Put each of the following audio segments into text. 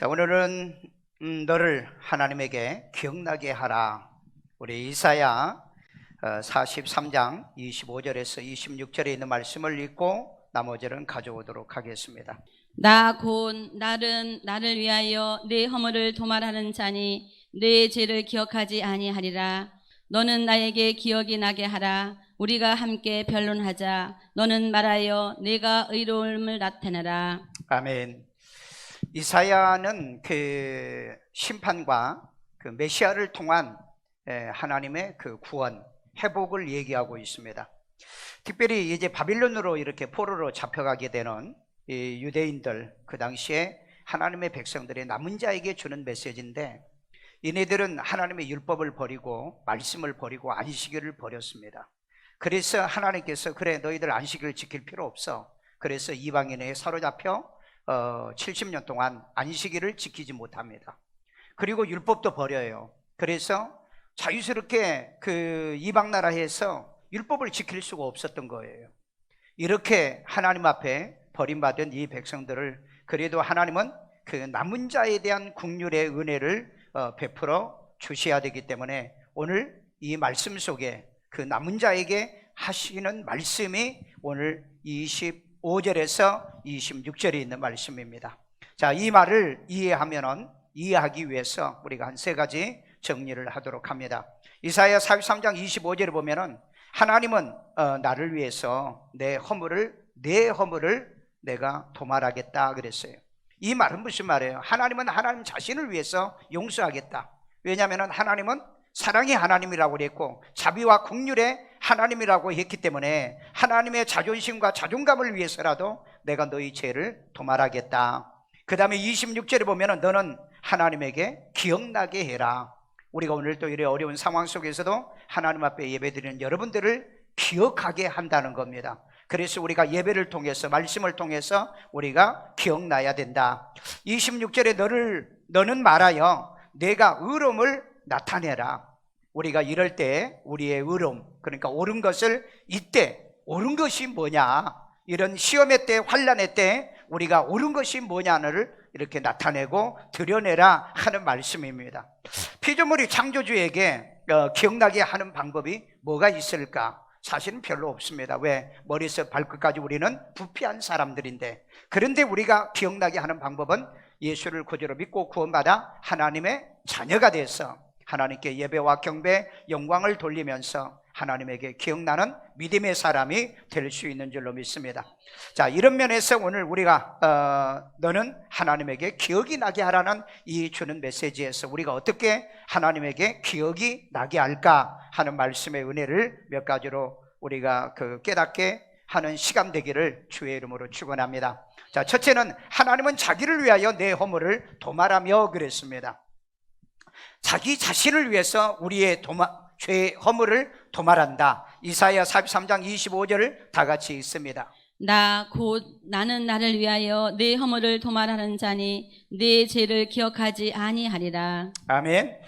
자, 오늘은 너를 하나님에게 기억나게 하라. 우리 이사야 43장 25절에서 26절에 있는 말씀을 읽고 나머지는 가져오도록 하겠습니다. 나 곧 나를 위하여 내 허물을 도말하는 자니 내 죄를 기억하지 아니하리라. 너는 나에게 기억이 나게 하라. 우리가 함께 변론하자. 너는 말하여 내가 의로움을 나타내라. 아멘. 이사야는 그 심판과 그 메시아를 통한 하나님의 그 구원, 회복을 얘기하고 있습니다. 특별히 이제 바빌론으로 이렇게 포로로 잡혀가게 되는 이 유대인들, 그 당시에 하나님의 백성들의 남은 자에게 주는 메시지인데, 이네들은 하나님의 율법을 버리고 말씀을 버리고 안식일을 버렸습니다. 그래서 하나님께서 그래 너희들 안식일을 지킬 필요 없어. 그래서 이방인에 사로잡혀 70년 동안 안식일을 지키지 못합니다. 그리고 율법도 버려요. 그래서 자유스럽게 그 이방 나라에서 율법을 지킬 수가 없었던 거예요. 이렇게 하나님 앞에 버림받은 이 백성들을 그래도 하나님은 그 남은 자에 대한 긍휼의 은혜를 베풀어 주셔야 되기 때문에 오늘 이 말씀 속에 그 남은 자에게 하시는 말씀이 오늘 25절에서 26절에 있는 말씀입니다. 자, 이 말을 이해하기 위해서 우리가 한 세 가지 정리를 하도록 합니다. 이사야 43장 25절에 보면은 하나님은 나를 위해서 내 허물을 내가 도말하겠다 그랬어요. 이 말은 무슨 말이에요? 하나님은 하나님 자신을 위해서 용서하겠다. 왜냐하면 하나님은 사랑의 하나님이라고 그랬고 자비와 긍휼의 하나님이라고 했기 때문에 하나님의 자존심과 자존감을 위해서라도 내가 너희 죄를 도말하겠다. 그 다음에 26절에 보면 너는 하나님에게 기억나게 해라. 우리가 오늘 또 이런 어려운 상황 속에서도 하나님 앞에 예배드리는 여러분들을 기억하게 한다는 겁니다. 그래서 우리가 예배를 통해서 말씀을 통해서 우리가 기억나야 된다. 26절에 너는 말하여 내가 의로움을 나타내라. 우리가 이럴 때 우리의 의로움, 그러니까 옳은 것을 이때 옳은 것이 뭐냐, 이런 시험의 때 환난의 때 우리가 옳은 것이 뭐냐를 이렇게 나타내고 드러내라 하는 말씀입니다. 피조물이 창조주에게 기억나게 하는 방법이 뭐가 있을까? 사실은 별로 없습니다. 왜? 머리에서 발끝까지 우리는 부패한 사람들인데, 그런데 우리가 기억나게 하는 방법은 예수를 구주로 믿고 구원받아 하나님의 자녀가 돼서 하나님께 예배와 경배, 영광을 돌리면서 하나님에게 기억나는 믿음의 사람이 될 수 있는 줄로 믿습니다. 자, 이런 면에서 오늘 우리가 너는 하나님에게 기억이 나게 하라는 이 주는 메시지에서 우리가 어떻게 하나님에게 기억이 나게 할까 하는 말씀의 은혜를 몇 가지로 우리가 깨닫게 하는 시간 되기를 주의 이름으로 축원합니다. 자, 첫째는 하나님은 자기를 위하여 내 허물을 도말하며 그랬습니다. 자기 자신을 위해서 우리의 죄의 허물을 도말한다. 이사야 43장 25절을 다 같이 읽습니다. 나 곧 나는 나를 위하여 내 허물을 도말하는 자니 내 죄를 기억하지 아니하리라. 아멘.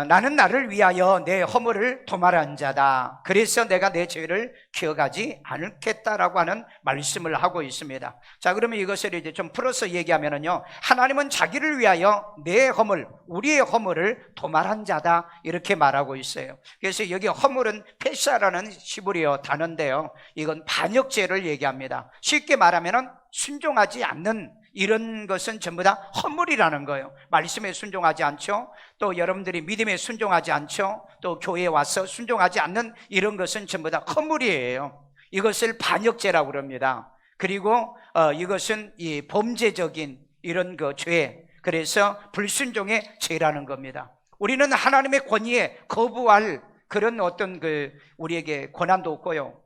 나는 나를 위하여 내 허물을 도말한 자다. 그래서 내가 내 죄를 기억하지 않겠다라고 하는 말씀을 하고 있습니다. 자, 그러면 이것을 이제 좀 풀어서 얘기하면요, 하나님은 자기를 위하여 내 허물, 우리의 허물을 도말한 자다 이렇게 말하고 있어요. 그래서 여기 허물은 페사라는 히브리어 단어인데요, 이건 반역죄를 얘기합니다. 쉽게 말하면 순종하지 않는 이런 것은 전부 다 허물이라는 거예요. 말씀에 순종하지 않죠. 또 여러분들이 믿음에 순종하지 않죠. 또 교회에 와서 순종하지 않는 이런 것은 전부 다 허물이에요. 이것을 반역죄라고 그럽니다. 그리고 이것은 이 범죄적인 이런 죄, 그래서 불순종의 죄라는 겁니다. 우리는 하나님의 권위에 거부할 그런 어떤 우리에게 권한도 없고요,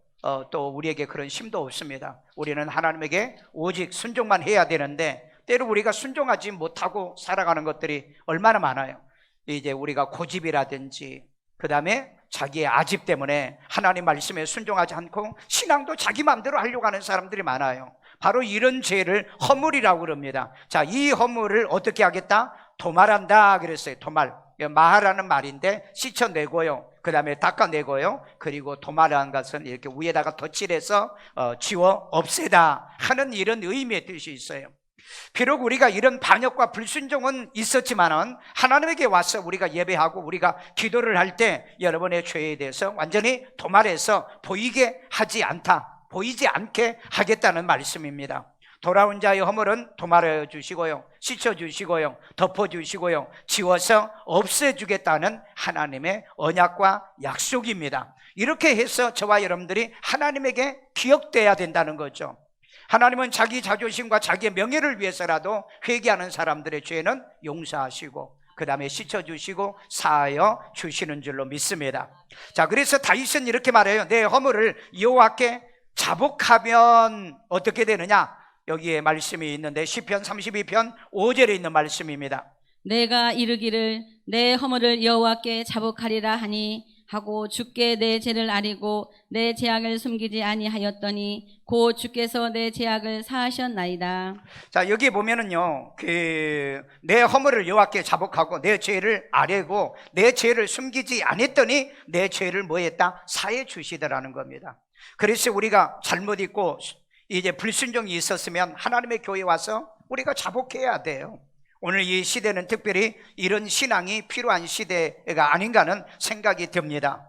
또 우리에게 그런 힘도 없습니다. 우리는 하나님에게 오직 순종만 해야 되는데, 때로 우리가 순종하지 못하고 살아가는 것들이 얼마나 많아요. 이제 우리가 고집이라든지 그 다음에 자기의 아집 때문에 하나님 말씀에 순종하지 않고 신앙도 자기 마음대로 하려고 하는 사람들이 많아요. 바로 이런 죄를 허물이라고 그럽니다. 자, 이 허물을 어떻게 하겠다? 도말한다 그랬어요. 도말, 마하라는 말인데 씻어내고요, 그 다음에 닦아내고요, 그리고 도말한 것은 이렇게 위에다가 덧칠해서 지워 없애다 하는 이런 의미의 뜻이 있어요. 비록 우리가 이런 반역과 불순종은 있었지만은 하나님에게 와서 우리가 예배하고 우리가 기도를 할 때 여러분의 죄에 대해서 완전히 도말해서 보이지 않게 하겠다는 말씀입니다. 돌아온 자의 허물은 도말하여 주시고요, 씻어 주시고요, 덮어 주시고요, 지워서 없애 주겠다는 하나님의 언약과 약속입니다. 이렇게 해서 저와 여러분들이 하나님에게 기억돼야 된다는 거죠. 하나님은 자기 자존심과 자기의 명예를 위해서라도 회개하는 사람들의 죄는 용서하시고 그 다음에 씻어주시고 사하여 주시는 줄로 믿습니다. 자, 그래서 다윗은 이렇게 말해요. 내 허물을 여호와께 자복하면 어떻게 되느냐? 여기에 말씀이 있는데 시편 32편 5절에 있는 말씀입니다. 내가 이르기를 내 허물을 여호와께 자복하리라 하니 하고 주께 내 죄를 아리고 내 죄악을 숨기지 아니하였더니 곧 주께서 내 죄악을 사하셨나이다. 자, 여기 보면은요, 내 허물을 여호와께 자복하고 내 죄를 아뢰고 내 죄를 숨기지 않았더니 내 죄를 뭐 했다? 사해 주시더라는 겁니다. 그래서 우리가 잘못 있고 이제 불순종이 있었으면 하나님의 교회에 와서 우리가 자복해야 돼요. 오늘 이 시대는 특별히 이런 신앙이 필요한 시대가 아닌가는 생각이 듭니다.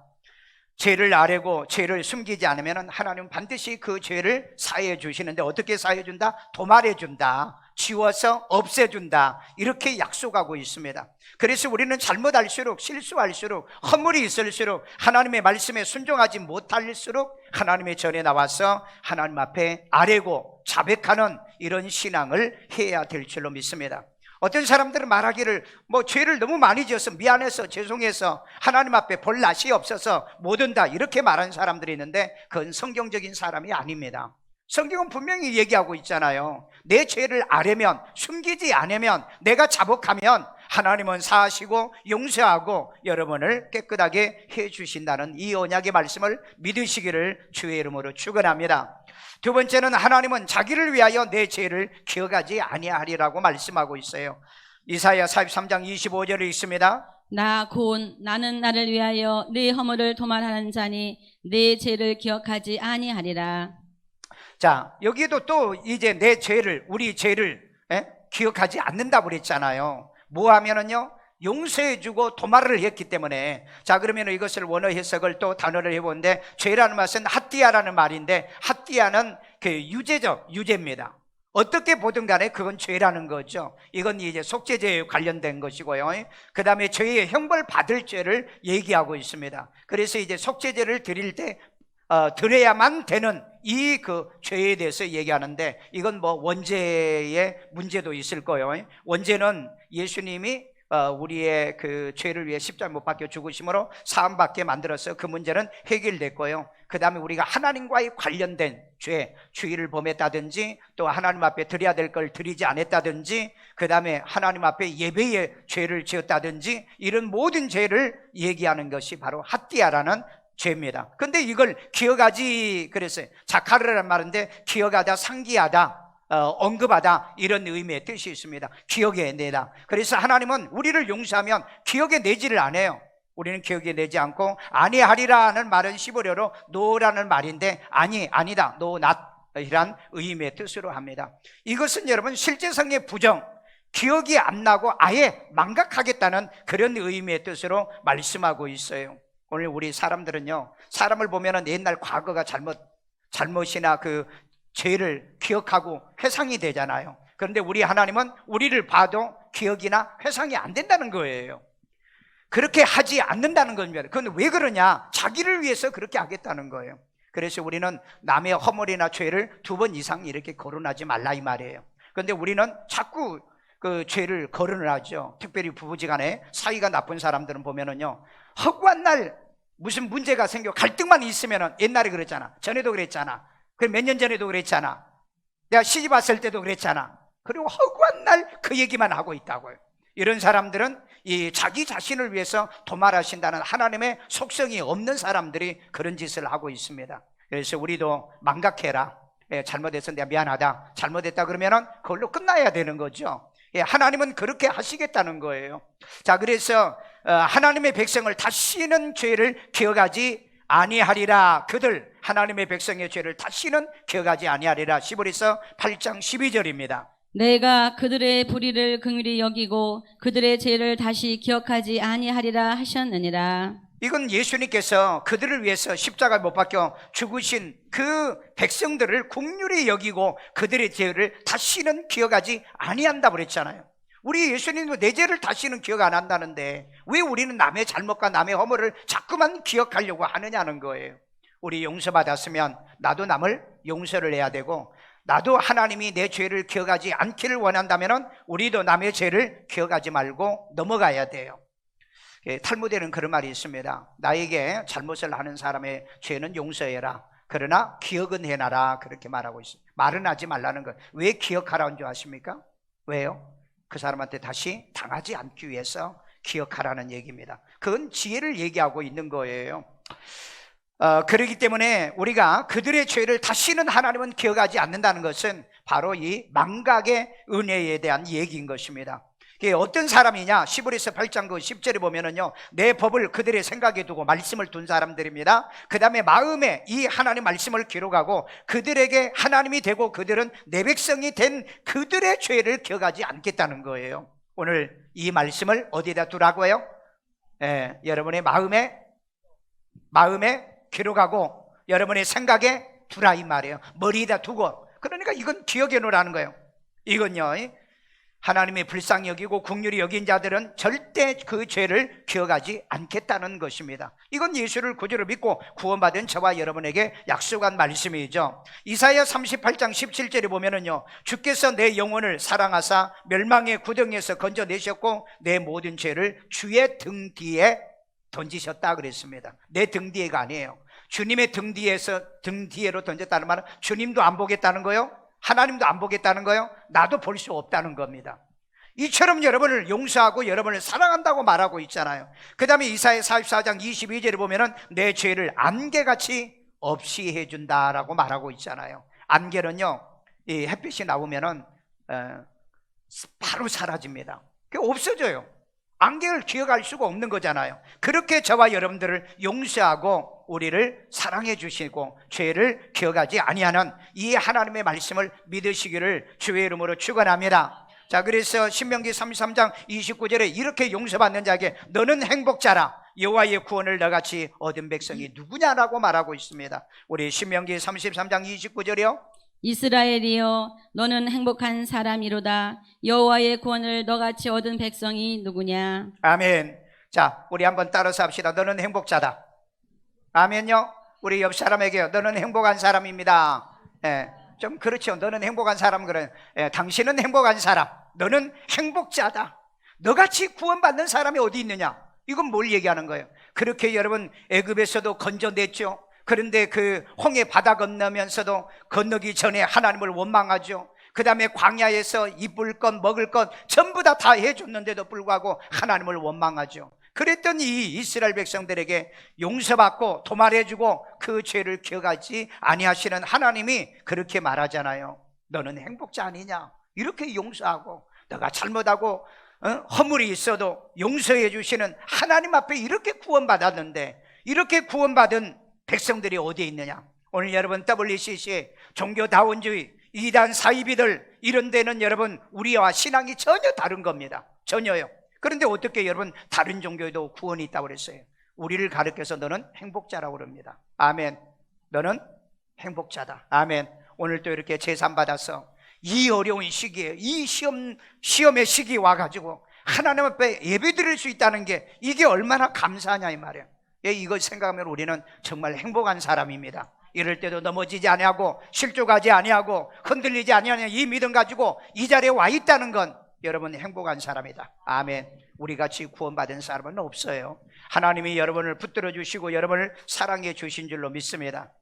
죄를 아뢰고 죄를 숨기지 않으면 하나님은 반드시 그 죄를 사해 주시는데 어떻게 사해 준다? 도말해 준다, 지워서 없애준다, 이렇게 약속하고 있습니다. 그래서 우리는 잘못할수록, 실수할수록, 허물이 있을수록, 하나님의 말씀에 순종하지 못할수록 하나님의 전에 나와서 하나님 앞에 아뢰고 자백하는 이런 신앙을 해야 될 줄로 믿습니다. 어떤 사람들은 말하기를 죄를 너무 많이 지어서 미안해서 죄송해서 하나님 앞에 볼 낯이 없어서 못 온다, 이렇게 말하는 사람들이 있는데 그건 성경적인 사람이 아닙니다. 성경은 분명히 얘기하고 있잖아요. 내 죄를 아뢰면, 숨기지 않으면, 내가 자복하면 하나님은 사하시고 용서하고 여러분을 깨끗하게 해주신다는 이 언약의 말씀을 믿으시기를 주의 이름으로 축원합니다. 두 번째는 하나님은 자기를 위하여 내 죄를 기억하지 아니하리라고 말씀하고 있어요. 이사야 43장 25절에 있습니다. 나 곧 나는 나를 위하여 네 허물을 도말하는 자니 네 죄를 기억하지 아니하리라. 자, 여기도 또 이제 내 죄를, 우리 죄를 기억하지 않는다고 그랬잖아요. 뭐 하면은요, 용서해주고 도말을 했기 때문에. 자, 그러면 이것을 원어 해석을 또 단어를 해보는데, 죄라는 말은 핫디아라는 말인데, 핫디아는 그 유죄입니다. 어떻게 보든 간에 그건 죄라는 거죠. 이건 이제 속죄죄에 관련된 것이고요. 그 다음에 죄의 형벌 받을 죄를 얘기하고 있습니다. 그래서 이제 속죄죄를 드릴 때 드려야만 되는 이 죄에 대해서 얘기하는데, 이건 원죄의 문제도 있을 거예요. 원죄는 예수님이 우리의 그 죄를 위해 십자가에 못 박혀 죽으심으로 사함받게 만들어서 그 문제는 해결됐고요. 그 다음에 우리가 하나님과의 관련된 죄, 주의를 범했다든지 또 하나님 앞에 드려야 될 걸 드리지 않았다든지 그 다음에 하나님 앞에 예배의 죄를 지었다든지 이런 모든 죄를 얘기하는 것이 바로 핫디아라는 죄입니다. 근데 이걸 기억하지, 그랬어요. 자카르라는 말인데 기억하다, 상기하다, 언급하다, 이런 의미의 뜻이 있습니다. 기억에 내다. 그래서 하나님은 우리를 용서하면 기억에 내지를 않아요. 우리는 기억에 내지 않고, 아니하리라는 말은 시브리어로 노라는 말인데 아니다, no not 이란 의미의 뜻으로 합니다. 이것은 여러분 실제성의 부정, 기억이 안 나고 아예 망각하겠다는 그런 의미의 뜻으로 말씀하고 있어요. 오늘 우리 사람들은요, 사람을 보면은 옛날 과거가 잘못이나 그 죄를 기억하고 회상이 되잖아요. 그런데 우리 하나님은 우리를 봐도 기억이나 회상이 안 된다는 거예요. 그렇게 하지 않는다는 겁니다. 그건 왜 그러냐? 자기를 위해서 그렇게 하겠다는 거예요. 그래서 우리는 남의 허물이나 죄를 2번 이상 이렇게 거론하지 말라 이 말이에요. 그런데 우리는 자꾸 그 죄를 거론을 하죠. 특별히 부부지간에 사이가 나쁜 사람들은 보면은요, 허구한 날 무슨 문제가 생겨 갈등만 있으면은, 옛날에 그랬잖아, 전에도 그랬잖아, 몇 년 전에도 그랬잖아, 내가 시집 왔을 때도 그랬잖아, 그리고 허구한 날 그 얘기만 하고 있다고요. 이런 사람들은 이 자기 자신을 위해서 도말하신다는 하나님의 속성이 없는 사람들이 그런 짓을 하고 있습니다. 그래서 우리도 망각해라. 잘못해서 내가 미안하다, 잘못했다 그러면은 그걸로 끝나야 되는 거죠. 하나님은 그렇게 하시겠다는 거예요. 자, 그래서 하나님의 백성을 다시는 죄를 기억하지 아니하리라. 하나님의 백성의 죄를 다시는 기억하지 아니하리라. 시브리서 8장 12절입니다 내가 그들의 불의를 긍휼히 여기고 그들의 죄를 다시 기억하지 아니하리라 하셨느니라. 이건 예수님께서 그들을 위해서 십자가에 못 박혀 죽으신 그 백성들을 긍휼히 여기고 그들의 죄를 다시는 기억하지 아니한다고 그랬잖아요. 우리 예수님도 내 죄를 다시는 기억 안 한다는데 왜 우리는 남의 잘못과 남의 허물을 자꾸만 기억하려고 하느냐는 거예요. 우리 용서받았으면 나도 남을 용서를 해야 되고, 나도 하나님이 내 죄를 기억하지 않기를 원한다면 우리도 남의 죄를 기억하지 말고 넘어가야 돼요. 탈무드에는 그런 말이 있습니다. 나에게 잘못을 하는 사람의 죄는 용서해라, 그러나 기억은 해놔라, 그렇게 말하고 있어요. 말은 하지 말라는 것. 왜 기억하라는 줄 아십니까? 왜요? 그 사람한테 다시 당하지 않기 위해서 기억하라는 얘기입니다. 그건 지혜를 얘기하고 있는 거예요. 그렇기 때문에 우리가 그들의 죄를 다시는 하나님은 기억하지 않는다는 것은 바로 이 망각의 은혜에 대한 얘기인 것입니다. 이게 어떤 사람이냐? 시브리서 8장 그 10절에 보면은요, 내 법을 그들의 생각에 두고 말씀을 둔 사람들입니다. 그 다음에 마음에 이 하나님 말씀을 기록하고 그들에게 하나님이 되고 그들은 내 백성이 된 그들의 죄를 기억하지 않겠다는 거예요. 오늘 이 말씀을 어디다 두라고요? 여러분의 마음에 기록하고 여러분의 생각에 두라, 이 말이에요. 머리에다 두고. 그러니까 이건 기억해 놓으라는 거예요. 이건요, 하나님의 불쌍히 여기고 긍휼히 여긴 자들은 절대 그 죄를 기억하지 않겠다는 것입니다. 이건 예수를 구주로 믿고 구원받은 저와 여러분에게 약속한 말씀이죠. 이사야 38장 17절에 보면은요, 주께서 내 영혼을 사랑하사 멸망의 구덩이에서 건져내셨고 내 모든 죄를 주의 등 뒤에 던지셨다 그랬습니다. 내 등 뒤에가 아니에요. 주님의 등 뒤에로 던졌다는 말은 주님도 안 보겠다는 거요, 하나님도 안 보겠다는 거요, 나도 볼 수 없다는 겁니다. 이처럼 여러분을 용서하고 여러분을 사랑한다고 말하고 있잖아요. 그 다음에 이사야 44장 22절에 보면은 내 죄를 안개같이 없이 해준다라고 말하고 있잖아요. 안개는요, 이 햇빛이 나오면은 바로 사라집니다. 그게 없어져요. 안개를 기억할 수가 없는 거잖아요. 그렇게 저와 여러분들을 용서하고 우리를 사랑해 주시고 죄를 기억하지 아니하는 이 하나님의 말씀을 믿으시기를 주의 이름으로 축원합니다. 자, 그래서 신명기 33장 29절에 이렇게 용서받는 자에게 너는 행복자라, 여호와의 구원을 너같이 얻은 백성이 누구냐라고 말하고 있습니다. 우리 신명기 33장 29절이요. 이스라엘이여 너는 행복한 사람이로다. 여호와의 구원을 너같이 얻은 백성이 누구냐. 아멘. 자, 우리 한번 따라서 합시다. 너는 행복자다. 아멘요. 우리 옆 사람에게 너는 행복한 사람입니다. 좀 그렇죠. 너는 행복한 사람, 그래. 당신은 행복한 사람, 너는 행복자다. 너같이 구원받는 사람이 어디 있느냐? 이건 뭘 얘기하는 거예요? 그렇게 여러분 애굽에서도 건져냈죠. 그런데 그 홍해 바다 건너면서도 건너기 전에 하나님을 원망하죠. 그 다음에 광야에서 입을 것 먹을 것 전부 다 해줬는데도 불구하고 하나님을 원망하죠. 그랬던 이 이스라엘 백성들에게 용서받고 도말해주고 그 죄를 기억하지 아니하시는 하나님이 그렇게 말하잖아요. 너는 행복자 아니냐? 이렇게 용서하고 너가 잘못하고 허물이 있어도 용서해 주시는 하나님 앞에 이렇게 구원받았는데, 이렇게 구원받은 백성들이 어디에 있느냐? 오늘 여러분 WCC 종교다원주의 이단 사이비들 이런 데는 여러분 우리와 신앙이 전혀 다른 겁니다. 전혀요. 그런데 어떻게 여러분 다른 종교에도 구원이 있다고 그랬어요? 우리를 가르쳐서 너는 행복자라고 그럽니다. 아멘. 너는 행복자다. 아멘. 오늘 또 이렇게 제산 받아서 이 어려운 시기에, 이 시험의 시기에 와가지고 하나님 앞에 예배 드릴 수 있다는 게 이게 얼마나 감사하냐 이 말이에요. 이걸 생각하면 우리는 정말 행복한 사람입니다. 이럴 때도 넘어지지 아니하고 실족하지 아니하고 흔들리지 아니하는 이 믿음 가지고 이 자리에 와 있다는 건 여러분 행복한 사람이다. 아멘. 우리 같이 구원받은 사람은 없어요. 하나님이 여러분을 붙들어 주시고 여러분을 사랑해 주신 줄로 믿습니다.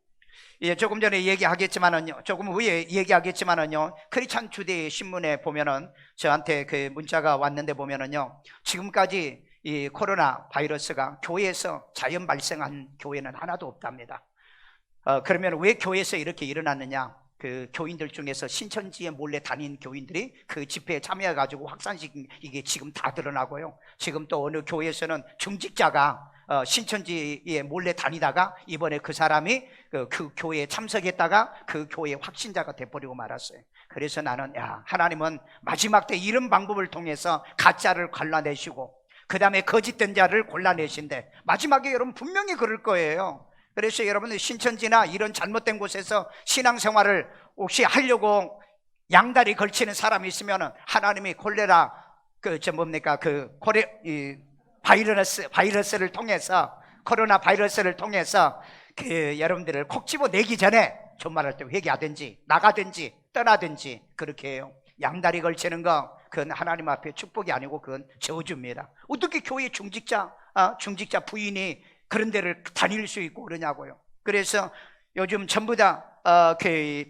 조금 전에 얘기하겠지만은요, 조금 후에 얘기하겠지만은요, 크리스찬 투데이 신문에 보면은 저한테 그 문자가 왔는데 보면은요, 지금까지 이 코로나 바이러스가 교회에서 자연 발생한 교회는 하나도 없답니다. 그러면 왜 교회에서 이렇게 일어났느냐? 그 교인들 중에서 신천지에 몰래 다닌 교인들이 그 집회에 참여해가지고 확산시킨 이게 지금 다 드러나고요. 지금 또 어느 교회에서는 중직자가 신천지에 몰래 다니다가 이번에 그 사람이 그 교회에 참석했다가 그 교회 확신자가 돼버리고 말았어요. 그래서 나는 하나님은 마지막 때 이런 방법을 통해서 가짜를 갈라내시고 그 다음에 거짓된 자를 골라내신대. 마지막에 여러분 분명히 그럴 거예요. 그래서 여러분 신천지나 이런 잘못된 곳에서 신앙생활을 혹시 하려고 양다리 걸치는 사람이 있으면 하나님이 콜레라 바이러스를 통해서, 코로나 바이러스를 통해서 여러분들을 콕 집어내기 전에 종말할 때 회개하든지 나가든지 떠나든지 그렇게 해요. 양다리 걸치는 거 그건 하나님 앞에 축복이 아니고 그건 저주입니다. 어떻게 교회 중직자 부인이 그런 데를 다닐 수 있고 그러냐고요. 그래서 요즘 전부 다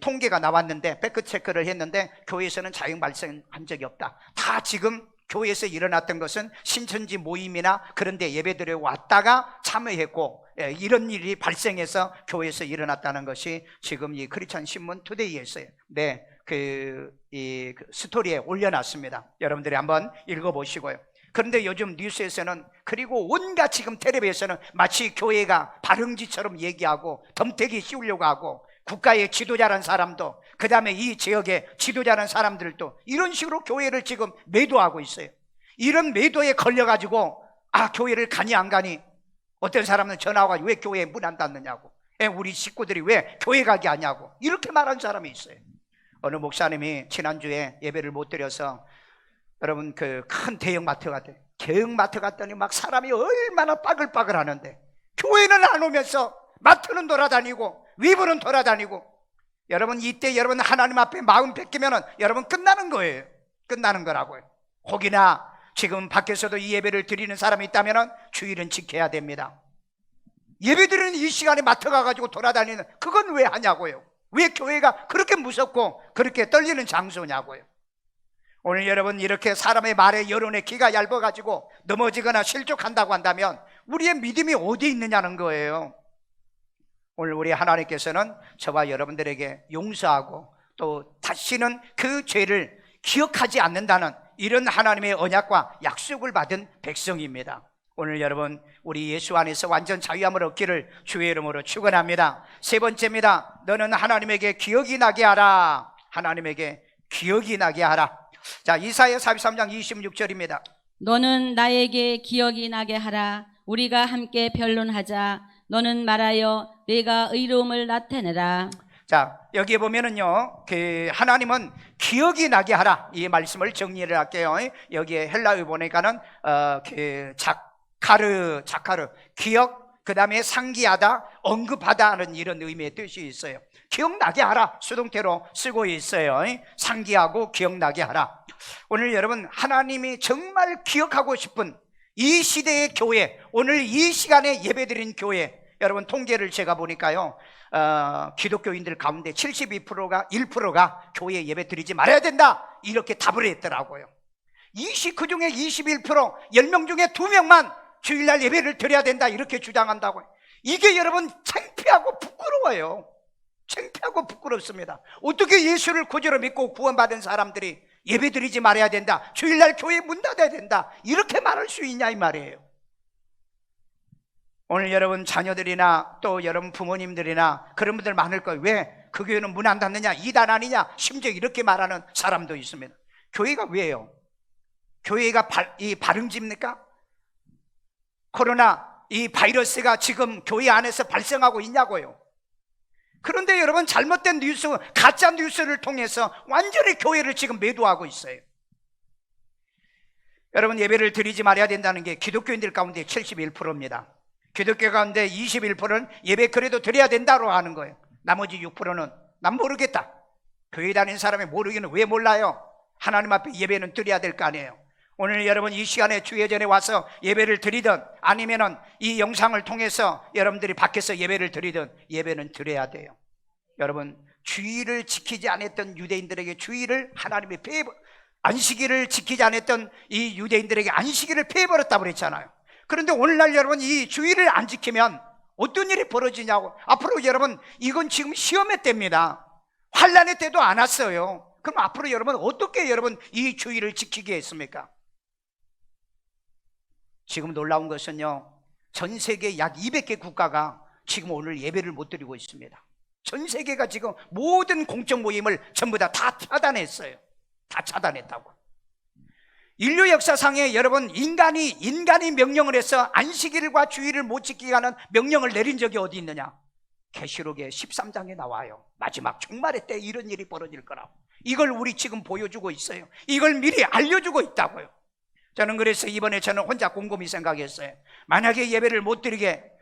통계가 나왔는데 팩트체크를 했는데 교회에서는 자영 발생한 적이 없다. 다 지금 교회에서 일어났던 것은 신천지 모임이나 그런 데 예배드려 왔다가 참여했고 이런 일이 발생해서 교회에서 일어났다는 것이 지금 이 크리스찬 신문 투데이에서 이 스토리에 올려놨습니다. 여러분들이 한번 읽어보시고요. 그런데 요즘 뉴스에서는, 그리고 온갖 지금 텔레비에서는 마치 교회가 발흥지처럼 얘기하고 덤태기 씌우려고 하고, 국가의 지도자라는 사람도 그 다음에 이 지역의 지도자라는 사람들도 이런 식으로 교회를 지금 매도하고 있어요. 이런 매도에 걸려가지고 교회를 가니 안 가니, 어떤 사람은 전화 와가지고 왜 교회에 문 안 닫느냐고, 우리 식구들이 왜 교회 가게 하냐고 이렇게 말하는 사람이 있어요. 어느 목사님이 지난주에 예배를 못 드려서, 여러분 그 큰 대형마트 갔대. 대형마트 갔더니 막 사람이 얼마나 빠글빠글 하는데 교회는 안 오면서 마트는 돌아다니고 위부는 돌아다니고. 여러분 이때 여러분 하나님 앞에 마음 뺏기면은 여러분 끝나는 거예요. 끝나는 거라고요. 혹이나 지금 밖에서도 이 예배를 드리는 사람이 있다면은 주일은 지켜야 됩니다. 예배 드리는 이 시간에 마트 가가지고 돌아다니는 그건 왜 하냐고요. 왜 교회가 그렇게 무섭고 그렇게 떨리는 장소냐고요. 오늘 여러분 이렇게 사람의 말에 여론의 귀가 얇아가지고 넘어지거나 실족한다고 한다면 우리의 믿음이 어디 있느냐는 거예요. 오늘 우리 하나님께서는 저와 여러분들에게 용서하고 또 다시는 그 죄를 기억하지 않는다는 이런 하나님의 언약과 약속을 받은 백성입니다. 오늘 여러분 우리 예수 안에서 완전 자유함을 얻기를 주의 이름으로 축원합니다. 세 번째입니다. 너는 하나님에게 기억이 나게 하라. 하나님에게 기억이 나게 하라. 자, 이사야 43장 26절입니다. 너는 나에게 기억이 나게 하라. 우리가 함께 변론하자. 너는 말하여 내가 의로움을 나타내라. 자, 여기에 보면은요, 하나님은 기억이 나게 하라, 이 말씀을 정리를 할게요. 여기에 헬라어 보니까는 자카르, 기억, 그 다음에 상기하다, 언급하다 하는 이런 의미의 뜻이 있어요. 기억나게 하라, 수동태로 쓰고 있어요. 상기하고 기억나게 하라. 오늘 여러분 하나님이 정말 기억하고 싶은 이 시대의 교회, 오늘 이 시간에 예배드린 교회, 여러분 통계를 제가 보니까요, 기독교인들 가운데 72%가 1%가 교회 예배 드리지 말아야 된다 이렇게 답을 했더라고요. 그 중에 21%, 10명 중에 2명만 주일날 예배를 드려야 된다 이렇게 주장한다고요. 이게 여러분 창피하고 부끄러워요. 창피하고 부끄럽습니다. 어떻게 예수를 구주로 믿고 구원받은 사람들이 예배 드리지 말아야 된다, 주일날 교회 문 닫아야 된다 이렇게 말할 수 있냐 이 말이에요. 오늘 여러분 자녀들이나 또 여러분 부모님들이나 그런 분들 많을 거예요. 왜 그 교회는 문 안 닫느냐, 이단 아니냐, 심지어 이렇게 말하는 사람도 있습니다. 교회가 왜요? 교회가 이 발응지입니까? 코로나 이 바이러스가 지금 교회 안에서 발생하고 있냐고요. 그런데 여러분 잘못된 뉴스, 가짜 뉴스를 통해서 완전히 교회를 지금 매도하고 있어요. 여러분 예배를 드리지 말아야 된다는 게 기독교인들 가운데 71%입니다. 기독교 가운데 21%는 예배 그래도 드려야 된다고 하는 거예요. 나머지 6%는 난 모르겠다. 교회 다니는 사람이 모르기는 왜 몰라요? 하나님 앞에 예배는 드려야 될 거 아니에요. 오늘 여러분 이 시간에 주예전에 와서 예배를 드리든 아니면은 이 영상을 통해서 여러분들이 밖에서 예배를 드리든 예배는 드려야 돼요. 여러분 주일을 지키지 않았던 유대인들에게 주일을 하나님이 안식일을 지키지 않았던 이 유대인들에게 안식일을 폐해버렸다고 그랬잖아요. 그런데 오늘날 여러분 이 주일을 안 지키면 어떤 일이 벌어지냐고. 앞으로 여러분 이건 지금 시험의 때입니다. 환란의 때도 안 왔어요. 그럼 앞으로 여러분 어떻게 여러분 이 주일을 지키게 했습니까? 지금 놀라운 것은요, 전 세계 약 200개 국가가 지금 오늘 예배를 못 드리고 있습니다. 전 세계가 지금 모든 공적 모임을 전부 다 차단했어요. 다 차단했다고. 인류 역사상에 여러분 인간이 명령을 해서 안식일과 주일을 못 지키게 하는 명령을 내린 적이 어디 있느냐? 계시록의 13장에 나와요. 마지막 종말의 때 이런 일이 벌어질 거라고. 이걸 우리 지금 보여주고 있어요. 이걸 미리 알려주고 있다고요. 저는 그래서 이번에 저는 혼자 곰곰이 생각했어요. 만약에 예배를 못 드리게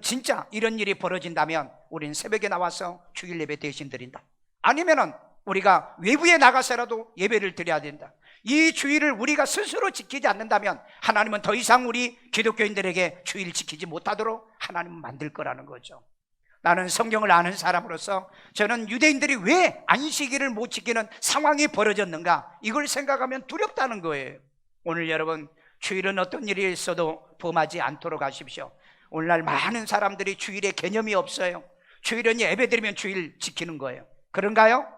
진짜 이런 일이 벌어진다면 우리는 새벽에 나와서 주일 예배 대신 드린다. 아니면은 우리가 외부에 나가서라도 예배를 드려야 된다. 이 주일을 우리가 스스로 지키지 않는다면 하나님은 더 이상 우리 기독교인들에게 주일 지키지 못하도록 하나님은 만들 거라는 거죠. 나는 성경을 아는 사람으로서 저는 유대인들이 왜 안식일을 못 지키는 상황이 벌어졌는가, 이걸 생각하면 두렵다는 거예요. 오늘 여러분, 주일은 어떤 일이 있어도 범하지 않도록 하십시오. 오늘날 많은 사람들이 주일에 개념이 없어요. 주일은 예배드리면 주일 지키는 거예요. 그런가요?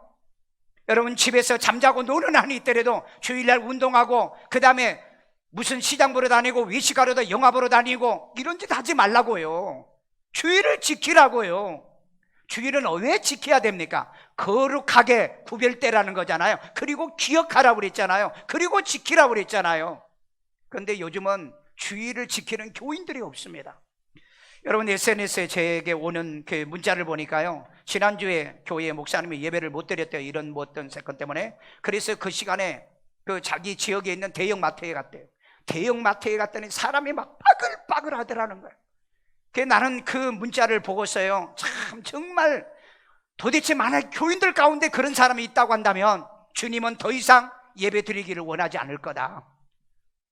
여러분, 집에서 잠자고 노는 한이 있더라도 주일날 운동하고 그 다음에 무슨 시장 보러 다니고 외식하러도 영화 보러 다니고 이런 짓 하지 말라고요. 주일을 지키라고요. 주일은 왜 지켜야 됩니까? 거룩하게 구별되라는 거잖아요. 그리고 기억하라고 그랬잖아요. 그리고 지키라고 그랬잖아요. 그런데 요즘은 주일을 지키는 교인들이 없습니다. 여러분, SNS에 제게 오는 그 문자를 보니까요, 지난주에 교회 목사님이 예배를 못 드렸대요. 이런 어떤 사건 때문에. 그래서 그 시간에 그 자기 지역에 있는 대형 마트에 갔대요. 대형 마트에 갔더니 사람이 막 빠글빠글 하더라는 거예요. 나는 그 문자를 보고서요, 참 정말 도대체 만약 교인들 가운데 그런 사람이 있다고 한다면 주님은 더 이상 예배 드리기를 원하지 않을 거다.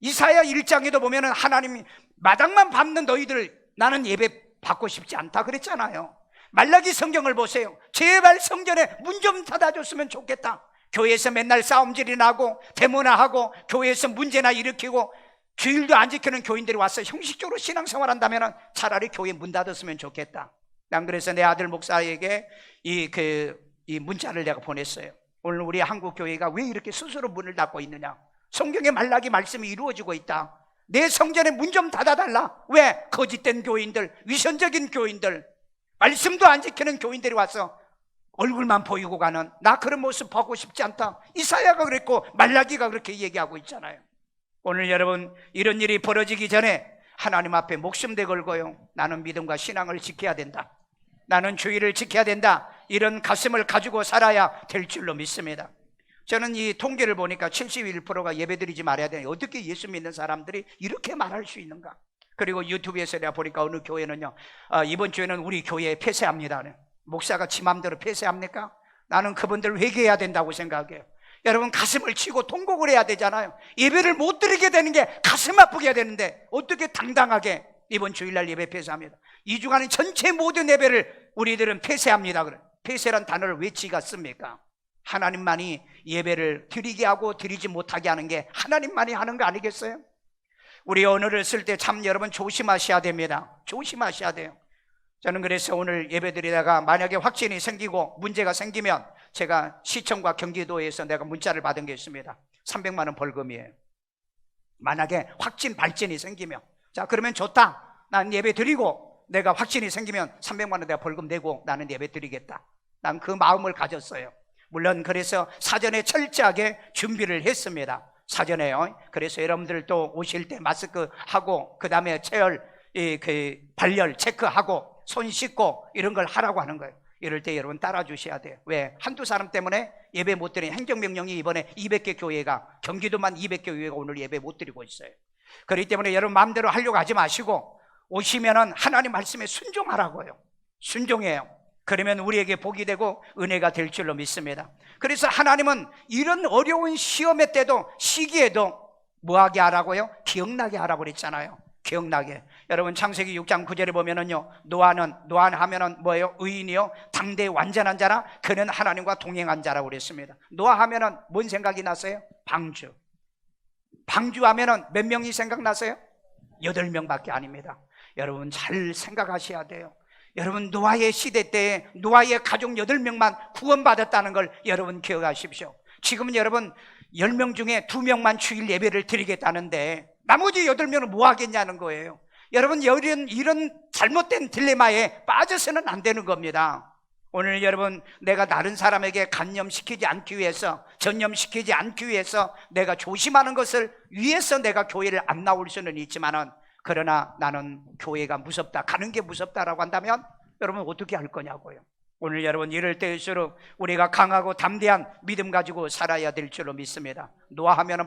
이사야 1장에도 보면은 하나님이 마당만 밟는 너희들 나는 예배 받고 싶지 않다 그랬잖아요. 말라기 성경을 보세요. 제발 성전에 문 좀 닫아줬으면 좋겠다. 교회에서 맨날 싸움질이 나고 데모나 하고 교회에서 문제나 일으키고 주일도 안 지키는 교인들이 와서 형식적으로 신앙생활 한다면 차라리 교회 문 닫았으면 좋겠다. 난 그래서 내 아들 목사에게 이 문자를 내가 보냈어요. 오늘 우리 한국 교회가 왜 이렇게 스스로 문을 닫고 있느냐? 성경의 말라기 말씀이 이루어지고 있다. 내 성전에 문 좀 닫아달라. 왜? 거짓된 교인들, 위선적인 교인들, 말씀도 안 지키는 교인들이 와서 얼굴만 보이고 가는, 나 그런 모습 보고 싶지 않다. 이사야가 그랬고 말라기가 그렇게 얘기하고 있잖아요. 오늘 여러분, 이런 일이 벌어지기 전에 하나님 앞에 목숨대 걸고요, 나는 믿음과 신앙을 지켜야 된다, 나는 주의를 지켜야 된다, 이런 가슴을 가지고 살아야 될 줄로 믿습니다. 저는 이 통계를 보니까 71%가 예배드리지 말아야 되는, 어떻게 예수 믿는 사람들이 이렇게 말할 수 있는가? 그리고 유튜브에서 내가 보니까 어느 교회는요, 이번 주에는 우리 교회 폐쇄합니다. 목사가 지 맘대로 폐쇄합니까? 나는 그분들 회개해야 된다고 생각해요. 여러분, 가슴을 치고 통곡을 해야 되잖아요. 예배를 못 드리게 되는 게 가슴 아프게 되는데 어떻게 당당하게 이번 주일날 예배 폐쇄합니다. 2주간의 전체 모든 예배를 우리들은 폐쇄합니다. 폐쇄란 단어를 왜 지가 씁니까? 하나님만이 예배를 드리게 하고 드리지 못하게 하는 게 하나님만이 하는 거 아니겠어요? 우리 언어를 쓸 때 참 여러분 조심하셔야 됩니다. 조심하셔야 돼요. 저는 그래서 오늘 예배 드리다가 만약에 확진이 생기고 문제가 생기면 제가 시청과 경기도에서 내가 문자를 받은 게 있습니다. 300만 원 벌금이에요. 만약에 확진 발진이 생기면, 자 그러면 좋다, 난 예배 드리고 내가 확진이 생기면 300만 원 내가 벌금 내고 나는 예배 드리겠다. 난 그 마음을 가졌어요. 물론 그래서 사전에 철저하게 준비를 했습니다. 사전에요. 그래서 여러분들 또 오실 때 마스크 하고 그 다음에 발열 체크하고 손 씻고 이런 걸 하라고 하는 거예요. 이럴 때 여러분 따라 주셔야 돼요. 왜? 한두 사람 때문에 예배 못 드리는 행정명령이 이번에 200개 교회가, 경기도만 200개 교회가 오늘 예배 못 드리고 있어요. 그렇기 때문에 여러분 마음대로 하려고 하지 마시고 오시면은 하나님 말씀에 순종하라고요. 순종해요. 그러면 우리에게 복이 되고 은혜가 될 줄로 믿습니다. 그래서 하나님은 이런 어려운 시험의 때도, 시기에도 뭐하게 하라고요? 기억나게 하라고 그랬잖아요. 기억나게. 여러분 창세기 6장 9절에 보면은요, 노아하면은 뭐예요? 의인이요, 당대의 완전한 자라, 그는 하나님과 동행한 자라고 그랬습니다. 노아 하면은 뭔 생각이 나세요? 방주. 방주 하면은 몇 명이 생각나세요? 8명밖에 아닙니다. 여러분 잘 생각하셔야 돼요. 여러분 노아의 시대 때에 노아의 가족 8명만 구원받았다는 걸 여러분 기억하십시오. 지금은 여러분 10명 중에 2명만 주일 예배를 드리겠다는데 나머지 8명은 뭐 하겠냐는 거예요. 여러분 이런 잘못된 딜레마에 빠져서는 안 되는 겁니다. 오늘 여러분, 내가 다른 사람에게 간염시키지 않기 위해서, 전염시키지 않기 위해서 내가 조심하는 것을 위해서 내가 교회를 안 나올 수는 있지만은, 그러나 나는 교회가 무섭다, 가는 게 무섭다라고 한다면 여러분 어떻게 할 거냐고요. 오늘 여러분, 이럴 때일수록 우리가 강하고 담대한 믿음 가지고 살아야 될 줄로 믿습니다. 노아하면은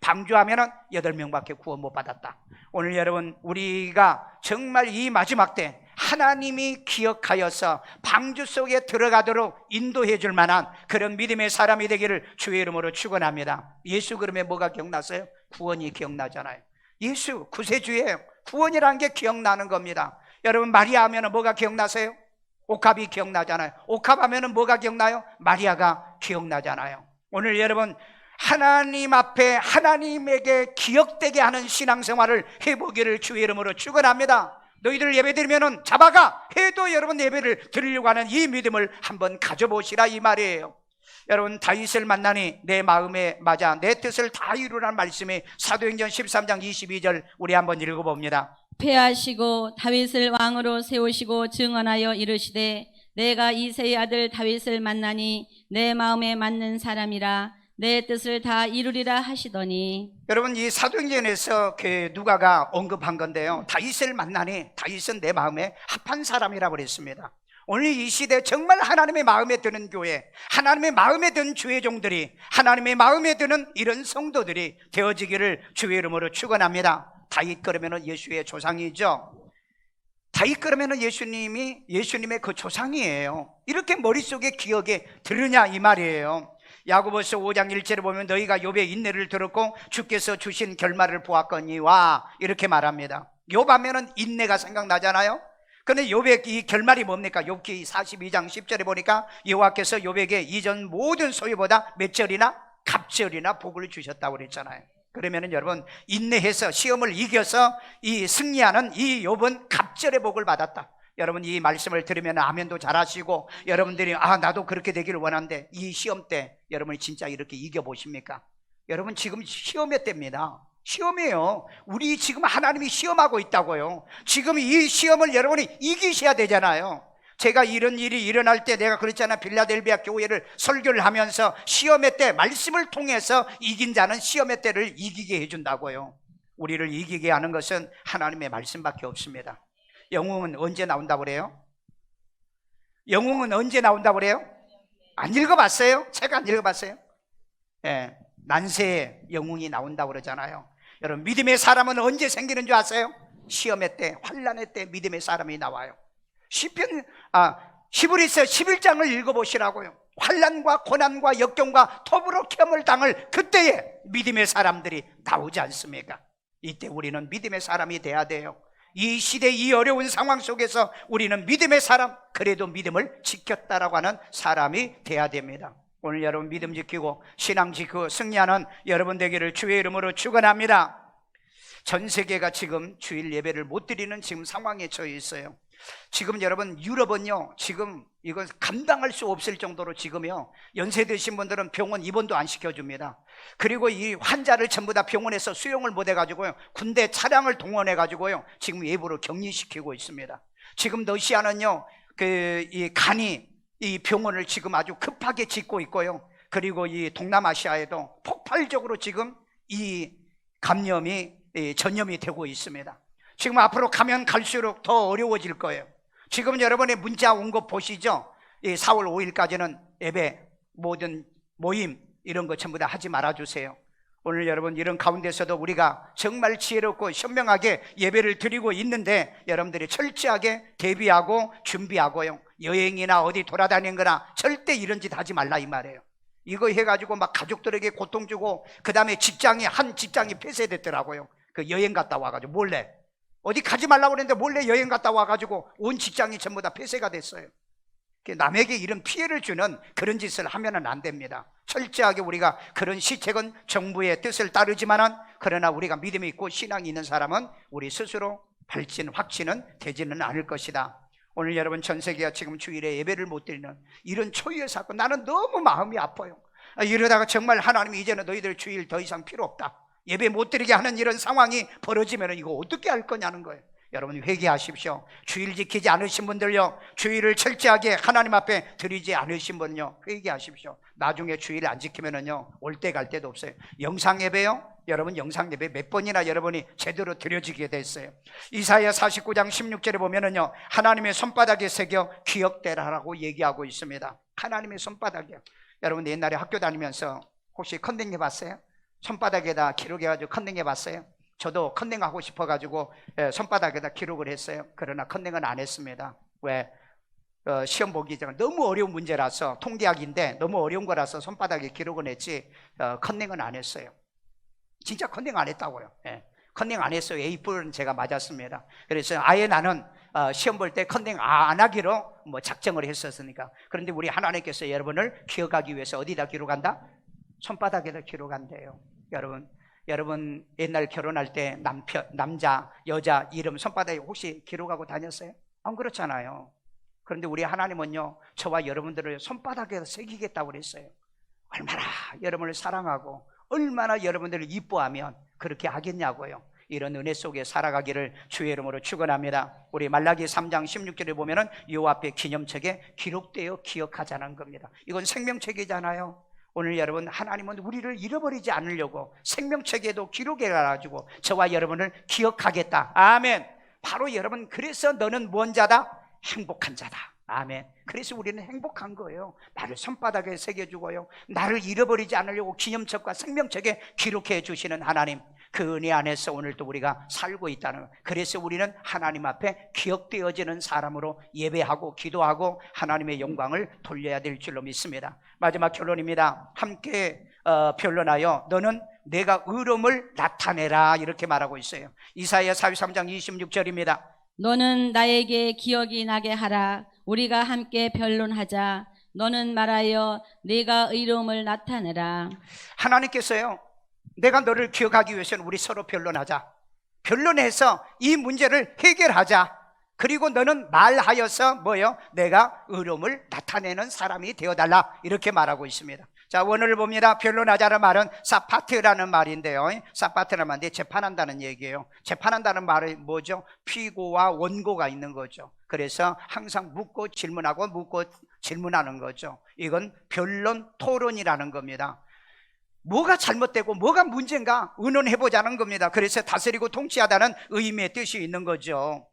방주하면은 8명밖에 구원 못 받았다. 오늘 여러분, 우리가 정말 이 마지막 때 하나님이 기억하여서 방주 속에 들어가도록 인도해 줄 만한 그런 믿음의 사람이 되기를 주의 이름으로 축원합니다. 예수 그러면 뭐가 기억나세요? 구원이 기억나잖아요. 예수 구세주예요. 구원이라는 게 기억나는 겁니다. 여러분, 마리아 하면 뭐가 기억나세요? 옥합이 기억나잖아요. 옥합 하면 뭐가 기억나요? 마리아가 기억나잖아요. 오늘 여러분, 하나님 앞에 하나님에게 기억되게 하는 신앙생활을 해보기를 주의 이름으로 축원합니다. 너희들 예배 드리면은 잡아가 해도 여러분 예배를 드리려고 하는 이 믿음을 한번 가져보시라 이 말이에요. 여러분, 다윗을 만나니 내 마음에 맞아 내 뜻을 다 이루라는 말씀이 사도행전 13장 22절 우리 한번 읽어봅니다. 패하시고 다윗을 왕으로 세우시고 증언하여 이르시되 내가 이새의 아들 다윗을 만나니 내 마음에 맞는 사람이라 내 뜻을 다 이루리라 하시더니. 여러분, 이 사도행전에서 그 누가가 언급한 건데요, 다윗을 만나니 다윗은 내 마음에 합한 사람이라고 그랬습니다. 오늘 이 시대 정말 하나님의 마음에 드는 교회, 하나님의 마음에 드는 주의 종들이, 하나님의 마음에 드는 이런 성도들이 되어지기를 주의 이름으로 축원합니다. 다윗 그러면은 예수의 조상이죠. 다윗 그러면은 예수님의 그 조상이에요. 이렇게 머릿속에 기억에 들으냐 이 말이에요. 야고보서 5장 1절에 보면 너희가 욥의 인내를 들었고 주께서 주신 결말을 보았거니와 이렇게 말합니다. 욥 하면은 인내가 생각나잖아요. 근데 욥의 이 결말이 뭡니까? 욥기 42장 10절에 보니까 여호와께서 욥에게 이전 모든 소유보다 몇 절이나 갑절이나 복을 주셨다고 그랬잖아요. 그러면은 여러분, 인내해서 시험을 이겨서 이 승리하는 이 욥은 갑절의 복을 받았다. 여러분, 이 말씀을 들으면 아멘도 잘하시고 여러분들이 나도 그렇게 되기를 원하는데 이 시험 때 여러분이 진짜 이렇게 이겨보십니까? 여러분, 지금 시험의 때입니다. 시험이에요. 우리 지금 하나님이 시험하고 있다고요. 지금 이 시험을 여러분이 이기셔야 되잖아요. 제가 이런 일이 일어날 때 내가 그랬잖아, 빌라델비아 교회를 설교를 하면서 시험의 때 말씀을 통해서 이긴 자는 시험의 때를 이기게 해준다고요. 우리를 이기게 하는 것은 하나님의 말씀밖에 없습니다. 영웅은 언제 나온다고 그래요? 영웅은 언제 나온다고 그래요? 안 읽어봤어요? 책 안 읽어봤어요? 예, 난세에 영웅이 나온다고 그러잖아요. 여러분, 믿음의 사람은 언제 생기는 줄 아세요? 시험의 때, 환난의 때 믿음의 사람이 나와요. 히브리서 11장을 읽어보시라고요. 환난과 고난과 역경과 더부룩함을 당할 그때에 믿음의 사람들이 나오지 않습니까? 이때 우리는 믿음의 사람이 돼야 돼요. 이 시대 이 어려운 상황 속에서 우리는 믿음의 사람, 그래도 믿음을 지켰다라고 하는 사람이 돼야 됩니다. 오늘 여러분 믿음 지키고 신앙 지키고 승리하는 여러분 되기를 주의 이름으로 축원합니다. 전 세계가 지금 주일 예배를 못 드리는 지금 상황에 처해 있어요. 지금 여러분, 유럽은요, 지금 이건 감당할 수 없을 정도로 지금요, 연세 드신 분들은 병원 입원도 안 시켜줍니다. 그리고 이 환자를 전부 다 병원에서 수용을 못 해가지고요, 군대 차량을 동원해가지고요, 지금 외부로 격리시키고 있습니다. 지금 러시아는요, 이 간이 이 병원을 지금 아주 급하게 짓고 있고요, 그리고 이 동남아시아에도 폭발적으로 지금 이 감염이 전염이 되고 있습니다. 지금 앞으로 가면 갈수록 더 어려워질 거예요. 지금 여러분의 문자 온 거 보시죠? 4월 5일까지는 예배, 모든 모임 이런 거 전부 다 하지 말아주세요. 오늘 여러분, 이런 가운데서도 우리가 정말 지혜롭고 현명하게 예배를 드리고 있는데 여러분들이 철저하게 대비하고 준비하고요, 여행이나 어디 돌아다니는 거나 절대 이런 짓 하지 말라 이 말이에요. 이거 해가지고 막 가족들에게 고통 주고 그 다음에 한 직장이 폐쇄됐더라고요. 그 여행 갔다 와가지고 몰래 어디 가지 말라고 그랬는데 몰래 여행 갔다 와가지고 온 직장이 전부 다 폐쇄가 됐어요. 남에게 이런 피해를 주는 그런 짓을 하면은 안 됩니다. 철저하게 우리가 그런 시책은 정부의 뜻을 따르지만은, 그러나 우리가 믿음이 있고 신앙이 있는 사람은 우리 스스로 확신은 되지는 않을 것이다. 오늘 여러분, 전 세계가 지금 주일에 예배를 못 드리는 이런 초유의 사건, 나는 너무 마음이 아파요. 이러다가 정말 하나님이 이제는 너희들 주일 더 이상 필요 없다, 예배 못 드리게 하는 이런 상황이 벌어지면 이거 어떻게 할 거냐는 거예요. 여러분 회개하십시오. 주일 지키지 않으신 분들요, 주일을 철저하게 하나님 앞에 드리지 않으신 분요, 회개하십시오. 나중에 주일 안 지키면은요, 올 때 갈 때도 없어요. 영상 예배요, 여러분 영상 예배 몇 번이나 여러분이 제대로 드려지게 됐어요. 이사야 49장 16절에 보면은요, 하나님의 손바닥에 새겨 기억되라라고 얘기하고 있습니다. 하나님의 손바닥이요. 여러분 옛날에 학교 다니면서 혹시 컨닝 해봤어요? 손바닥에다 기록해가지고 컨닝 해봤어요? 저도 컨닝하고 싶어가지고 손바닥에다 기록을 했어요. 그러나 컨닝은 안 했습니다. 왜? 시험 보기 전에 너무 어려운 문제라서, 통계학인데 너무 어려운 거라서 손바닥에 기록은 했지 컨닝은 안 했어요. 진짜 컨닝 안 했다고요. 컨닝 안 했어요. A4는 제가 맞았습니다. 그래서 아예 나는 시험 볼 때 컨닝 안 하기로 뭐 작정을 했었으니까. 그런데 우리 하나님께서 여러분을 기억하기 위해서 어디다 기록한다? 손바닥에다 기록한대요. 여러분 옛날 결혼할 때 남자, 여자 이름 손바닥에 혹시 기록하고 다녔어요? 안 그렇잖아요. 그런데 우리 하나님은요, 저와 여러분들을 손바닥에 새기겠다고 그랬어요. 얼마나 여러분을 사랑하고 얼마나 여러분들을 이뻐하면 그렇게 하겠냐고요. 이런 은혜 속에 살아가기를 주의 이름으로 축원합니다. 우리 말라기 3장 16절에 보면은 요 앞에 기념책에 기록되어 기억하자는 겁니다. 이건 생명책이잖아요. 오늘 여러분, 하나님은 우리를 잃어버리지 않으려고 생명책에도 기록해가지고 저와 여러분을 기억하겠다. 아멘. 바로 여러분, 그래서 너는 뭔 자다? 행복한 자다. 아멘. 그래서 우리는 행복한 거예요. 나를 손바닥에 새겨주고요, 나를 잃어버리지 않으려고 기념책과 생명책에 기록해 주시는 하나님, 그 은혜 안에서 오늘도 우리가 살고 있다는 거예요. 그래서 우리는 하나님 앞에 기억되어지는 사람으로 예배하고 기도하고 하나님의 영광을 돌려야 될 줄로 믿습니다. 마지막 결론입니다. 함께 변론하여 너는 내가 의로움을 나타내라, 이렇게 말하고 있어요. 이사야 43장 26절입니다. 너는 나에게 기억이 나게 하라. 우리가 함께 변론하자. 너는 말하여 내가 의로움을 나타내라. 하나님께서요, 내가 너를 기억하기 위해서는 우리 서로 변론하자. 변론해서 이 문제를 해결하자. 그리고 너는 말하여서 뭐요? 내가 의로움을 나타내는 사람이 되어달라, 이렇게 말하고 있습니다. 자, 원어를 봅니다. 변론하자는 말은 사파트라는 말인데요, 사파트라는 말인데 재판한다는 얘기예요. 재판한다는 말이 뭐죠? 피고와 원고가 있는 거죠. 그래서 항상 묻고 질문하고 묻고 질문하는 거죠. 이건 변론 토론이라는 겁니다. 뭐가 잘못되고 뭐가 문제인가 의논해보자는 겁니다. 그래서 다스리고 통치하다는 의미의 뜻이 있는 거죠.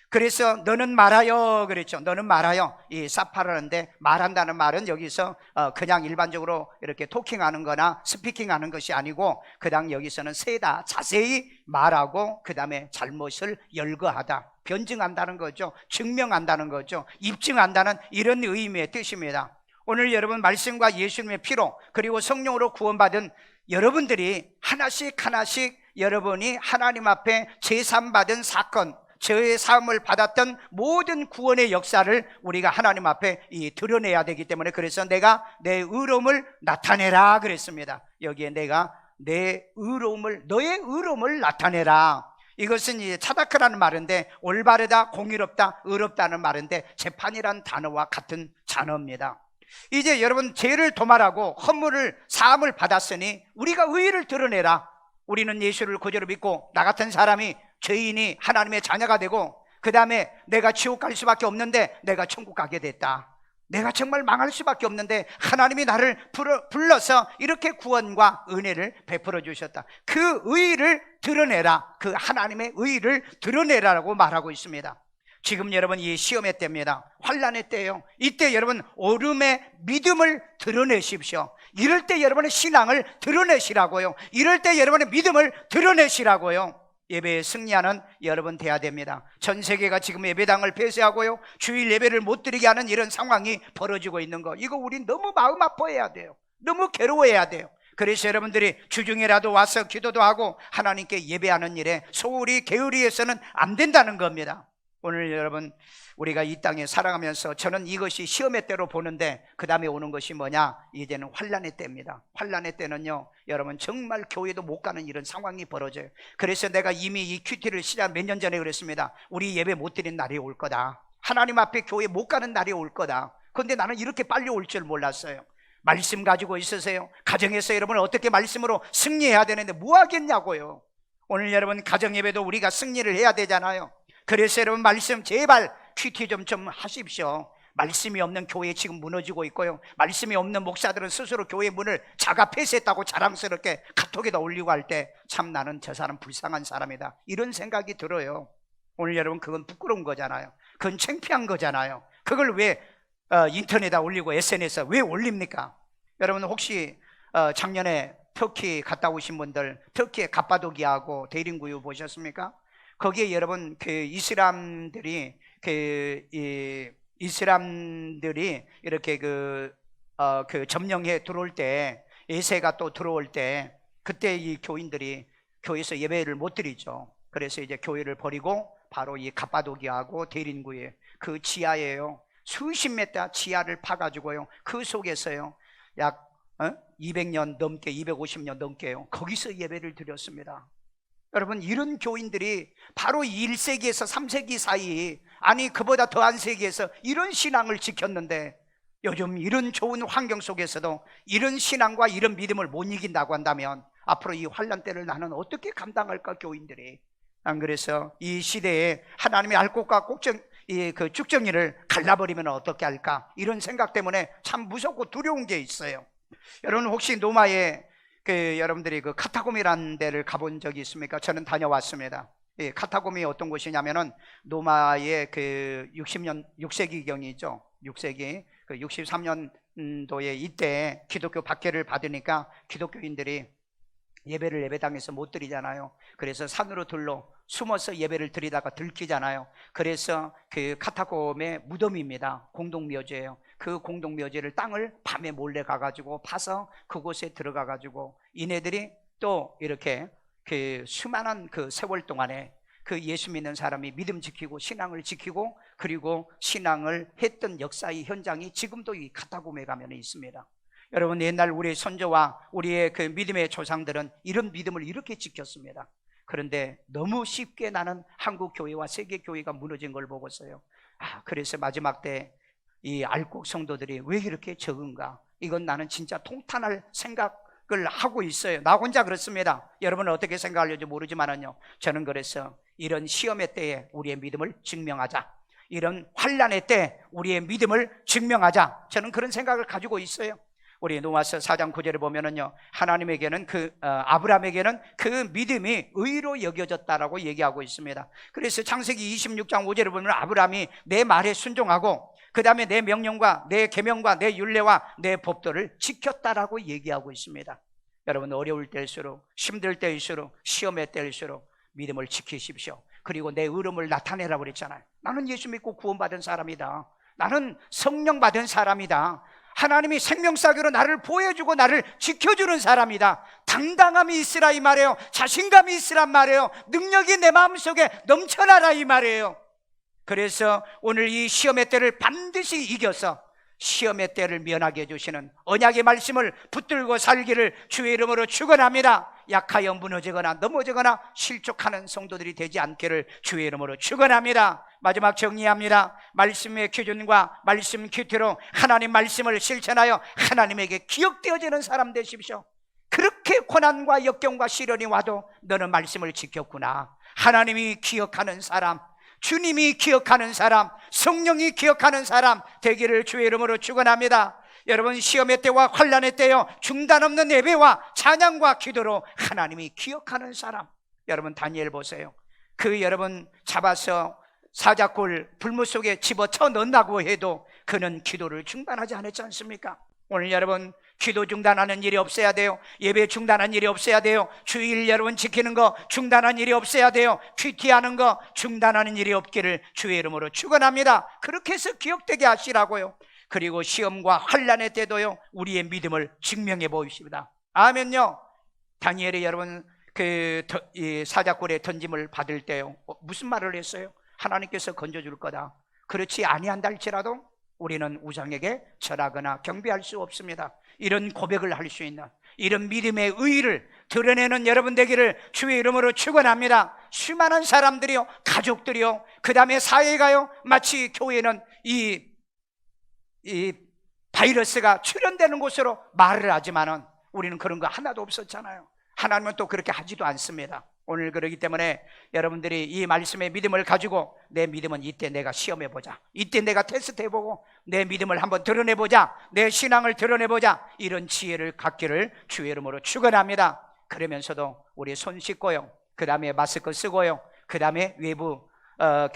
그래서 너는 말하여 그랬죠. 너는 말하여, 이 사파라는데 말한다는 말은 여기서 그냥 일반적으로 이렇게 토킹하는 거나 스피킹하는 것이 아니고, 그다음 여기서는 세다, 자세히 말하고 그 다음에 잘못을 열거하다, 변증한다는 거죠. 증명한다는 거죠. 입증한다는 이런 의미의 뜻입니다. 오늘 여러분 말씀과 예수님의 피로 그리고 성령으로 구원받은 여러분들이 하나씩 여러분이 하나님 앞에 제삼받은 사건, 저의 사함을 받았던 모든 구원의 역사를 우리가 하나님 앞에 드러내야 되기 때문에, 그래서 내가 내 의로움을 나타내라 그랬습니다. 여기에 내가 내 의로움을, 너의 의로움을 나타내라. 이것은 이제 차다크라는 말인데, 올바르다, 공의롭다, 의롭다는 말인데 재판이란 단어와 같은 단어입니다. 이제 여러분, 죄를 도말하고 허물을 사함을 받았으니 우리가 의의를 드러내라. 우리는 예수를 구주로 믿고 나 같은 사람이 죄인이 하나님의 자녀가 되고, 그 다음에 내가 지옥 갈 수밖에 없는데 내가 천국 가게 됐다. 내가 정말 망할 수밖에 없는데 하나님이 나를 불러서 이렇게 구원과 은혜를 베풀어 주셨다. 그 의의를 드러내라. 그 하나님의 의의를 드러내라라고 말하고 있습니다. 지금 여러분 이 시험의 때입니다. 환난의 때예요. 이때 여러분 오름의 믿음을 드러내십시오. 이럴 때 여러분의 신앙을 드러내시라고요. 이럴 때 여러분의 믿음을 드러내시라고요. 예배에 승리하는 여러분 돼야 됩니다. 전 세계가 지금 예배당을 폐쇄하고요, 주일 예배를 못 드리게 하는 이런 상황이 벌어지고 있는 거, 이거 우리 너무 마음 아파해야 돼요. 너무 괴로워해야 돼요. 그래서 여러분들이 주중에라도 와서 기도도 하고 하나님께 예배하는 일에 소홀히 게으리해서는 안 된다는 겁니다. 오늘 여러분, 우리가 이 땅에 살아가면서 저는 이것이 시험의 때로 보는데, 그 다음에 오는 것이 뭐냐? 이제는 환난의 때입니다. 환난의 때는요, 여러분 정말 교회도 못 가는 이런 상황이 벌어져요. 그래서 내가 이미 이 큐티를 시작 몇 년 전에 그랬습니다. 우리 예배 못 드린 날이 올 거다. 하나님 앞에 교회 못 가는 날이 올 거다. 그런데 나는 이렇게 빨리 올 줄 몰랐어요. 말씀 가지고 있으세요? 가정에서 여러분 어떻게 말씀으로 승리해야 되는데 뭐 하겠냐고요. 오늘 여러분 가정 예배도 우리가 승리를 해야 되잖아요. 그래서 여러분 말씀 제발 큐티 좀 하십시오. 말씀이 없는 교회 지금 무너지고 있고요, 말씀이 없는 목사들은 스스로 교회 문을 자가 폐쇄했다고 자랑스럽게 카톡에다 올리고 할 때 참 나는 저 사람 불쌍한 사람이다 이런 생각이 들어요. 오늘 여러분 그건 부끄러운 거잖아요. 그건 창피한 거잖아요. 그걸 왜 인터넷에 올리고 SNS에 왜 올립니까? 여러분 혹시 작년에 터키 갔다 오신 분들, 터키의 갑바도기아하고 대림구유 보셨습니까? 거기에 여러분 그 이슬람들이 이렇게 그 점령해 들어올 때, 예세가 또 들어올 때, 그때 이 교인들이 교회에서 예배를 못 드리죠. 그래서 이제 교회를 버리고 바로 이 갑바도기아하고 대림구에 그 지하에요, 수십 메타 지하를 파가지고요, 그 속에서요 약 200년 넘게, 250년 넘게요, 거기서 예배를 드렸습니다. 여러분 이런 교인들이 바로 1세기에서 3세기 사이, 아니 그보다 더한 세기에서 이런 신앙을 지켰는데, 요즘 이런 좋은 환경 속에서도 이런 신앙과 이런 믿음을 못 이긴다고 한다면 앞으로 이 환난 때를 나는 어떻게 감당할까, 교인들이. 안 그래서 이 시대에 하나님의 알곡과 그 쭉정이를 갈라버리면 어떻게 할까, 이런 생각 때문에 참 무섭고 두려운 게 있어요. 여러분 혹시 노마에 여러분들이 그 카타콤이라는 데를 가본 적이 있습니까? 저는 다녀왔습니다. 카타콤이 어떤 곳이냐면은 노마의 그 6세기경이죠. 6세기 그 63년도에 이때 기독교 박해를 받으니까 기독교인들이 예배를 예배당에서 못 드리잖아요. 그래서 산으로 숨어서 예배를 드리다가 들키잖아요. 그래서 그 카타콤의 무덤입니다. 공동묘지예요. 그 공동묘지를 땅을 밤에 몰래 가가지고 파서 그곳에 들어가가지고 이네들이 또 이렇게 그 수많은 그 세월 동안에 그 예수 믿는 사람이 믿음 지키고 신앙을 지키고 그리고 신앙을 했던 역사의 현장이 지금도 이 카타콤에 가면 있습니다. 여러분 옛날 우리 선조와 우리의 그 믿음의 조상들은 이런 믿음을 이렇게 지켰습니다. 그런데 너무 쉽게 나는 한국 교회와 세계 교회가 무너진 걸 보고서요, 그래서 마지막 때 이 알곡 성도들이 왜 이렇게 적은가, 이건 나는 진짜 통탄할 생각을 하고 있어요. 나 혼자 그렇습니다. 여러분은 어떻게 생각하려지 모르지만은요, 저는 그래서 이런 시험의 때에 우리의 믿음을 증명하자, 이런 환난의 때 우리의 믿음을 증명하자, 저는 그런 생각을 가지고 있어요. 우리 노아서 4장 9절에 보면은요, 하나님에게는 아브라함에게는 그 믿음이 의로 여겨졌다라고 얘기하고 있습니다. 그래서 창세기 26장 5절에 보면 아브라함이 내 말에 순종하고 그 다음에 내 명령과 내 계명과 내 율례와 내 법도를 지켰다라고 얘기하고 있습니다. 여러분 어려울 때일수록, 힘들 때일수록, 시험의 때일수록 믿음을 지키십시오. 그리고 내 의로움을 나타내라고 그랬잖아요. 나는 예수 믿고 구원받은 사람이다, 나는 성령 받은 사람이다, 하나님이 생명사교로 나를 보여주고 나를 지켜주는 사람이다, 당당함이 있으라 이 말이에요. 자신감이 있으란 말이에요. 능력이 내 마음속에 넘쳐나라 이 말이에요. 그래서 오늘 이 시험의 때를 반드시 이겨서 시험의 때를 면하게 해주시는 언약의 말씀을 붙들고 살기를 주의 이름으로 축원합니다. 약하여 무너지거나 넘어지거나 실족하는 성도들이 되지 않기를 주의 이름으로 축원합니다. 마지막 정리합니다. 말씀의 기준과 말씀 큐티로 하나님 말씀을 실천하여 하나님에게 기억되어지는 사람 되십시오. 그렇게 고난과 역경과 시련이 와도 너는 말씀을 지켰구나, 하나님이 기억하는 사람, 주님이 기억하는 사람, 성령이 기억하는 사람 되기를 주의 이름으로 축원합니다. 여러분 시험의 때와 환난의 때요, 중단 없는 예배와 찬양과 기도로 하나님이 기억하는 사람. 여러분 다니엘 보세요. 여러분 잡아서 사자골 불못 속에 집어쳐 넣는다고 해도 그는 기도를 중단하지 않았지 않습니까? 오늘 여러분 기도 중단하는 일이 없어야 돼요. 예배 중단하는 일이 없어야 돼요. 주일 여러분 지키는 거 중단하는 일이 없어야 돼요. 큐티하는 거 중단하는 일이 없기를 주의 이름으로 축원합니다. 그렇게 해서 기억되게 하시라고요. 그리고 시험과 환난의 때도요, 우리의 믿음을 증명해 보십니다. 아멘요. 다니엘이 여러분 이 사자골에 던짐을 받을 때요, 무슨 말을 했어요? 하나님께서 건져줄 거다. 그렇지 아니한다 할지라도 우리는 우상에게 절하거나 경배할 수 없습니다. 이런 고백을 할 수 있는 이런 믿음의 의의를 드러내는 여러분 되기를 주의 이름으로 축원합니다. 수많은 사람들이요, 가족들이요, 그 다음에 사회가요, 마치 교회는 이 바이러스가 출현되는 곳으로 말을 하지만은 우리는 그런 거 하나도 없었잖아요. 하나님은 또 그렇게 하지도 않습니다. 오늘 그러기 때문에 여러분들이 이 말씀의 믿음을 가지고 내 믿음은 이때 내가 시험해보자, 이때 내가 테스트해보고 내 믿음을 한번 드러내보자, 내 신앙을 드러내보자, 이런 지혜를 갖기를 주의 이름으로 축원합니다. 그러면서도 우리 손 씻고요, 그 다음에 마스크 쓰고요, 그 다음에 외부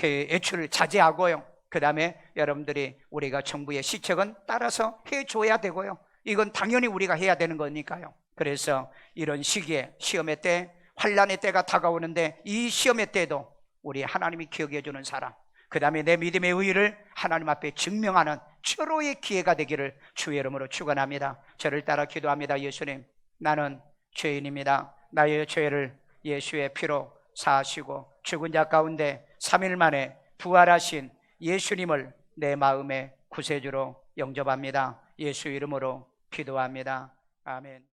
외출을 자제하고요, 그 다음에 여러분들이 우리가 정부의 시책은 따라서 해줘야 되고요. 이건 당연히 우리가 해야 되는 거니까요. 그래서 이런 시기에 시험의 때, 환난의 때가 다가오는데 이 시험의 때에도 우리 하나님이 기억해 주는 사람, 그 다음에 내 믿음의 의의를 하나님 앞에 증명하는 최고의 기회가 되기를 주의 이름으로 축원합니다. 저를 따라 기도합니다. 예수님, 나는 죄인입니다. 나의 죄를 예수의 피로 사하시고 죽은 자 가운데 3일 만에 부활하신 예수님을 내 마음의 구세주로 영접합니다. 예수 이름으로 기도합니다. 아멘.